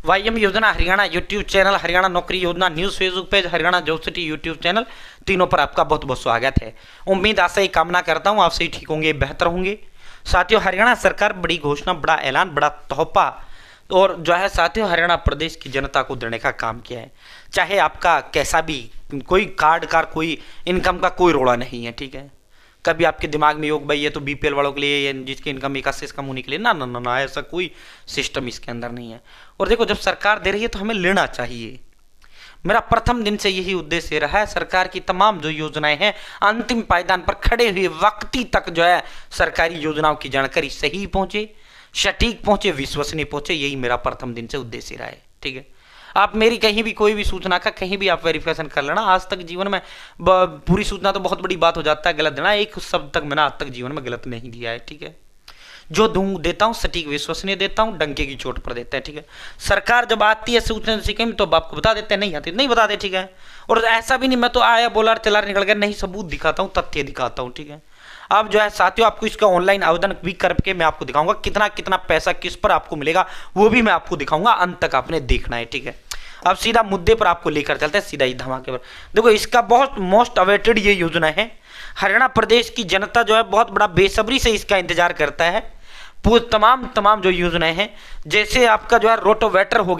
वाईएम योजना Haryana YouTube channel, Haryana नौकरी योजना news Facebook page, Haryana job city YouTube channel, तीनों पर आपका बहुत बहुत स्वागत है। उम्मीद आशा ही कामना करता हूँ आप सही ठीक होंगे, बेहतर होंगे। साथियों, हरियाणा सरकार बड़ी घोषणा, बड़ा ऐलान, बड़ा तोहफा और जो है साथियों हरियाणा प्रदेश की जनता को देने का काम किया है। चाहे आपका कैसा भी कोई कार्ड का, कोई इनकम का कोई रोड़ा नहीं है, ठीक है। कभी आपके दिमाग में योग भाई ये तो बीपीएल वालों के लिए, जिसकी इनकम 81 से कम होने के लिए, ना ना ना ना, ऐसा कोई सिस्टम इसके अंदर नहीं है। और देखो, जब सरकार दे रही है तो हमें लेना चाहिए। मेरा प्रथम दिन से यही उद्देश्य रहा है। सरकार की तमाम जो योजनाएं हैं, अंतिम पायदान पर खड़े हुए व्यक्ति तक जो है सरकारी योजनाओं की जानकारी सही पहुंचे, सटीक पहुंचे, विश्वसनीय पहुंचे, यही मेरा प्रथम दिन से उद्देश्य रहा है, ठीक है। आप मेरी कहीं भी कोई भी सूचना का कहीं भी आप वेरिफिकेशन कर लेना। आज तक जीवन में पूरी सूचना तो बहुत बड़ी बात हो जाता है गलत देना, एक शब्द तक मैंने आज तक जीवन में गलत नहीं दिया है, ठीक है। जो दूं देता हूं सटीक विश्वसनीय देता हूं, डंके की चोट पर देते हैं, ठीक है। सरकार जब आती है सूचना सिक्किम तो आपको बता देते हैं, नहीं आती नहीं बताते, ठीक है। और ऐसा भी नहीं मैं तो आया बोला चला निकल गया, नहीं, सबूत दिखाता हूं, तथ्य दिखाता हूं, ठीक है। अब जो है साथियों आपको इसका ऑनलाइन आवेदन भी करके मैं आपको दिखाऊंगा, कितना कितना पैसा किस पर आपको मिलेगा वो भी मैं आपको दिखाऊंगा। अंत तक आपने देखना है, ठीक है। अब सीधा मुद्दे पर आपको लेकर चलते हैं, सीधा ही धमाके पर। देखो, इसका बहुत मोस्ट अवेटेड ये योजना है। हरियाणा प्रदेश की जनता जो है बहुत बड़ा बेसब्री से इसका इंतजार करता है। तमाम जो योजनाएं हैं, जैसे आपका जो है रोटोवेटर हो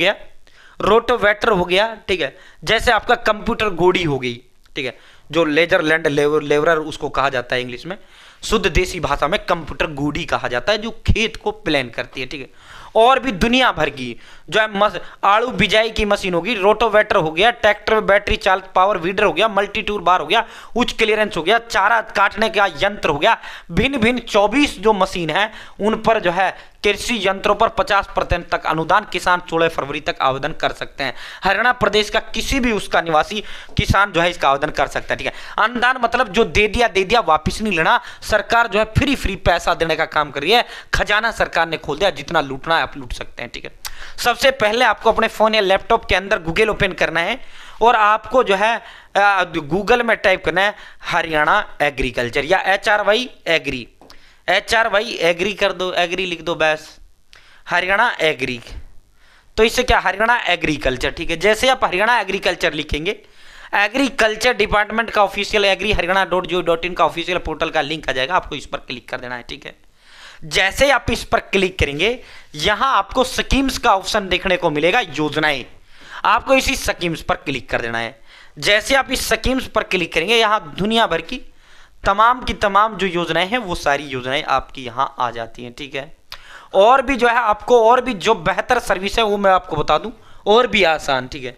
गया, ठीक है। जैसे आपका कंप्यूटर गोड़ी हो गई, ठीक है, जो लेजर लैंड लेवरर उसको कहा जाता है इंग्लिश में, शुद्ध देसी भाषा में कंप्यूटर गोड़ी कहा जाता है, जो खेत को प्लान करती है, ठीक है। और भी दुनिया भर की जो है आड़ू बिजाई की मशीन होगी, रोटोवेटर हो गया, ट्रैक्टर में बैटरी चालित पावर वीडर हो गया, मल्टी टूर बार हो गया, उच्च क्लियरेंस हो गया, चारा काटने का यंत्र हो गया, भिन्न भिन्न 24 जो मशीन है उन पर जो है कृषि यंत्रों पर 50% तक अनुदान किसान 16 फरवरी तक आवेदन कर सकते हैं। हरियाणा प्रदेश का किसी भी उसका निवासी किसान जो है इसका आवेदन कर सकता है, ठीक है। अनुदान मतलब जो दे दिया वापिस नहीं लेना। सरकार जो है फ्री पैसा देने का काम कर रही है। खजाना सरकार ने खोल दिया, जितना लूटना है आप लूट सकते हैं, ठीक है। सबसे पहले आपको अपने फोन या लैपटॉप के अंदर गूगल ओपन करना है और आपको जो है गूगल में टाइप करना है हरियाणा एग्रीकल्चर या HRY एग्री कर दो, एग्री लिख दो बस, हरियाणा एग्री। तो इससे क्या, हरियाणा एग्रीकल्चर, ठीक है। जैसे आप हरियाणा एग्रीकल्चर लिखेंगे, एग्रीकल्चर डिपार्टमेंट का ऑफिशियल agri-haryana.gov.in का ऑफिशियल पोर्टल का लिंक आ जाएगा, आपको इस पर क्लिक कर देना है, ठीक है। जैसे आप इस पर क्लिक करेंगे, यहां आपको स्कीम्स का ऑप्शन देखने को मिलेगा, योजनाएं। आपको इसी स्कीम्स पर क्लिक कर देना है। जैसे आप इस स्कीम्स पर क्लिक करेंगे, यहां दुनिया भर की तमाम जो योजनाएं हैं वो सारी योजनाएं आपकी यहां आ जाती हैं, ठीक है। और भी जो है आपको और भी जो बेहतर सर्विस है वो मैं आपको बता दूं, और भी आसान, ठीक है।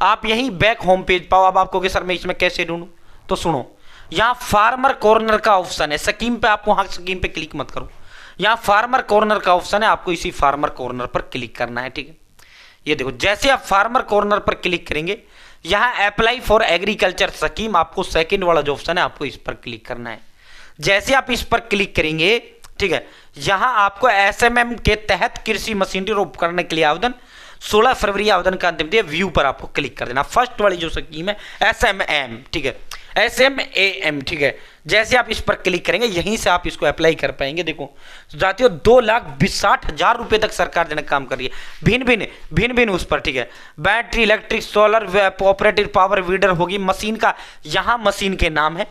आप यहीं बैक होम पेज पाओ। अब आपको कि सर मैं इसमें कैसे ढूंढूं, तो सुनो, यहां फार्मर कॉर्नर का ऑप्शन है। स्कीम पे आप वहां स्कीम पे क्लिक मत करो, यहां फार्मर कॉर्नर का ऑप्शन है, आपको इसी फार्मर कॉर्नर पर क्लिक करना है, ठीक है। ये देखो, जैसे आप फार्मर कॉर्नर पर क्लिक करेंगे, यहां अप्लाई फॉर एग्रीकल्चर स्कीम, आपको सेकंड वाला जो ऑप्शन है आपको इस पर क्लिक करना है। जैसे आप इस पर क्लिक करेंगे, ठीक है, यहां आपको SMM के तहत कृषि मशीनरी और उपकरण के लिए आवेदन 16 फरवरी आवेदन का अंतिम दिन, व्यू पर आपको क्लिक कर देना। फर्स्ट वाली जो स्कीम है SMM, ठीक है, SMAM, ठीक है। जैसे आप इस पर क्लिक करेंगे, यहीं से आप इसको अप्लाई कर पाएंगे। देखो साथियों, 2,60,000 रुपए तक सरकार देने का काम कर रही है, भिन्न उस पर, ठीक है। Battery, electric, solar, operative power weeder होगी, मशीन का यहां मशीन के नाम है।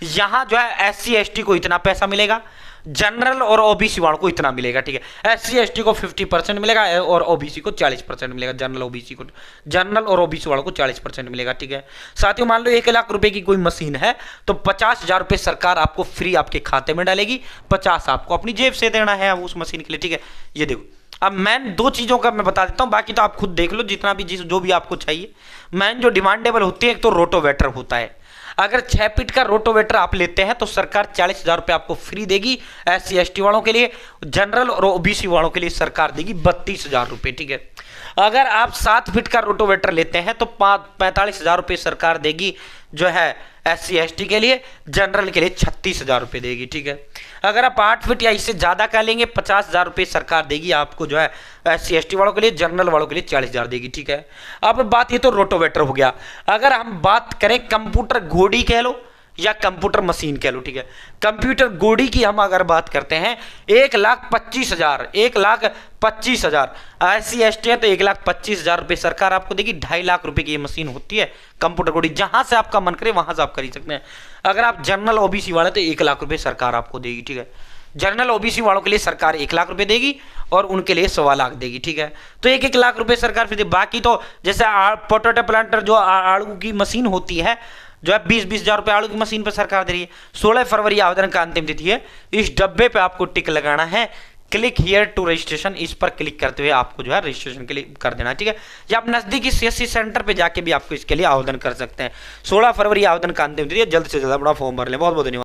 यहां जो है SC ST को इतना पैसा मिलेगा, जनरल और OBC वालों को इतना मिलेगा, ठीक है। SC ST को 50% मिलेगा और OBC को 40% मिलेगा। जनरल और OBC वालों को 40% मिलेगा, ठीक है। साथियों, मान लो 1 लाख रुपए की कोई मशीन है तो 50,000 रुपए सरकार आपको फ्री आपके खाते में डालेगी, 50 आपको अपनी जेब से देना है उस मशीन के लिए, ठीक है। ये देखो, अब मैन 2 चीजों का मैं बता देता हूं, बाकी तो आप खुद देख लो, जितना भी जो भी आपको चाहिए। मैन जो डिमांडेबल होती है, एक तो रोटोवेटर होता है। अगर 6 फीट का रोटोवेटर आप लेते हैं तो सरकार 40,000 रुपए आपको फ्री देगी। SC ST वालों के लिए, जनरल और OBC वालों के लिए सरकार देगी 32,000 रुपए, ठीक है। अगर आप 7 फीट का रोटोवेटर लेते हैं तो 45,000 रुपए सरकार देगी जो है SC ST के लिए, जनरल के लिए 36,000 रुपए देगी, ठीक है। अगर आप 8 फीट या इससे ज्यादा का लेंगे, 50,000 रुपए सरकार देगी आपको जो है SC ST वालों के लिए, जनरल वालों के लिए 40,000 देगी, ठीक है। अब बात ये तो रोटोवेटर हो गया। अगर हम बात करें कंप्यूटर गोड़ी कह लो या कंप्यूटर मशीन कह लो, ठीक है। कंप्यूटर गोडी की हम अगर बात करते हैं 1,25,000, 1,25,000 SC ST है तो 1,25,000 रुपये सरकार आपको देगी। 2.5 लाख रुपए की ये मशीन होती है कंप्यूटर गोडी, जहां से आपका मन करे वहां से आप खरीद सकते हैं। अगर आप जनरल OBC वाले तो 1 लाख रुपए सरकार आपको देगी, ठीक है। जनरल OBC वालों के लिए सरकार 1 लाख रुपए देगी और उनके लिए 1.25 लाख देगी, ठीक है। तो 1-1 लाख रुपए सरकार फिर बाकी तो जैसे पोटैटो प्लांटर जो आड़ू की मशीन होती है जो है 20-20 हजार रुपए आड़ू की मशीन पर सरकार दे रही है। 16 फरवरी आवेदन का अंतिम तिथि है। इस डब्बे पे आपको टिक लगाना है, क्लिक हियर टू रजिस्ट्रेशन, इस पर क्लिक करते हुए आपको जो है रजिस्ट्रेशन के लिए कर देना, ठीक है। या आप नजदीकी CSC सेंटर पे जाके भी आपको इसके लिए आवेदन कर सकते हैं। 16 फरवरी आवेदन का अंतिम तिथि है, जल्द से जल्द अपना फॉर्म भर लें। बहुत बहुत धन्यवाद।